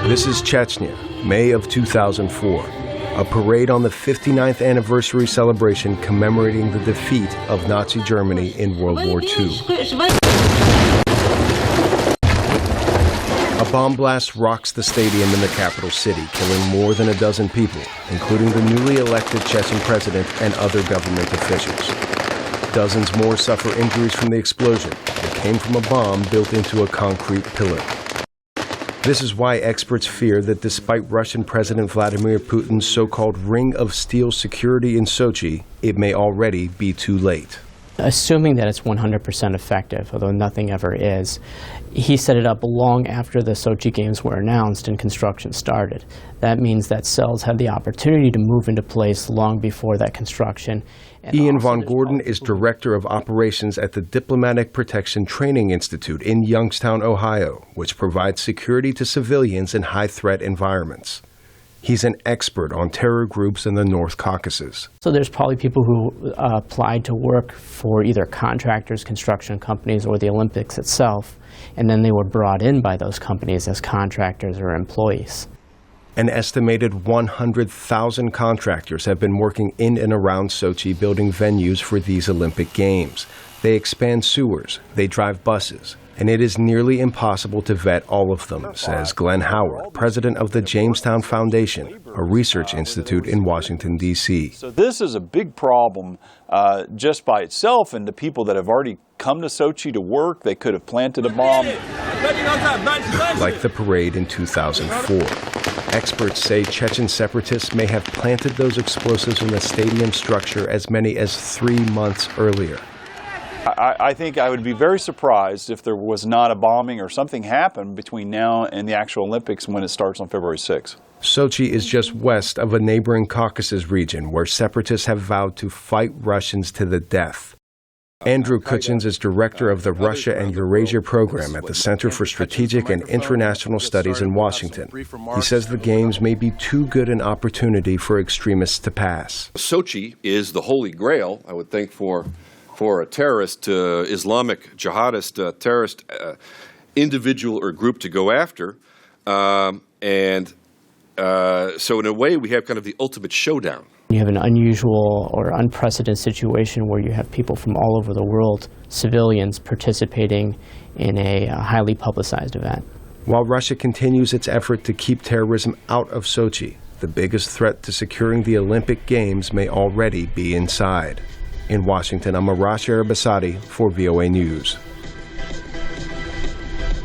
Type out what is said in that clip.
This is Chechnya, May of 2004. A parade on the 59th anniversary celebration commemorating the defeat of Nazi Germany in World War II. A bomb blast rocks the stadium in the capital city, killing more than a dozen people, including the newly elected Chechen president and other government officials. Dozens more suffer injuries from the explosion that came from a bomb built into a concrete pillar. This is why experts fear that despite Russian President Vladimir Putin's so-called Ring of Steel security in Sochi, it may already be too late. Assuming that it's 100% effective, although nothing ever is, he set it up long after the Sochi Games were announced and construction started. That means that cells had the opportunity to move into place long before that construction. Ian Von Gordon is Director of Operations at the Diplomatic Protection Training Institute in Youngstown, Ohio, which provides security to civilians in high-threat environments. He's an expert on terror groups in the North Caucasus. So there's probably people who applied to work for either contractors, construction companies, or the Olympics itself, and then they were brought in by those companies as contractors or employees. An estimated 100,000 contractors have been working in and around Sochi building venues for these Olympic Games. They expand sewers, they drive buses, and it is nearly impossible to vet all of them, says Glenn Howard, president of the Jamestown Foundation, a research institute in Washington, D.C. So this is a big problem just by itself, and the people that have already come to Sochi to work, they could have planted a bomb. Like the parade in 2004. Experts say Chechen separatists may have planted those explosives in the stadium structure as many as 3 months earlier. I think I would be very surprised if there was not a bombing or something happened between now and the actual Olympics when it starts on February 6th. Sochi is just west of a neighboring Caucasus region where separatists have vowed to fight Russians to the death. Andrew Kutchins is director of the Russia and Eurasia program at the Center for Strategic and International Studies in Washington. He says the Games may be too good an opportunity for extremists to pass. Sochi is the holy grail, I would think, for a terrorist, Islamic jihadist terrorist individual or group to go after. So in a way, we have kind of the ultimate showdown. You have an unusual or unprecedented situation where you have people from all over the world, civilians, participating in a highly publicized event. While Russia continues its effort to keep terrorism out of Sochi, the biggest threat to securing the Olympic Games may already be inside. In Washington, I'm Arash Arabasadi for VOA News.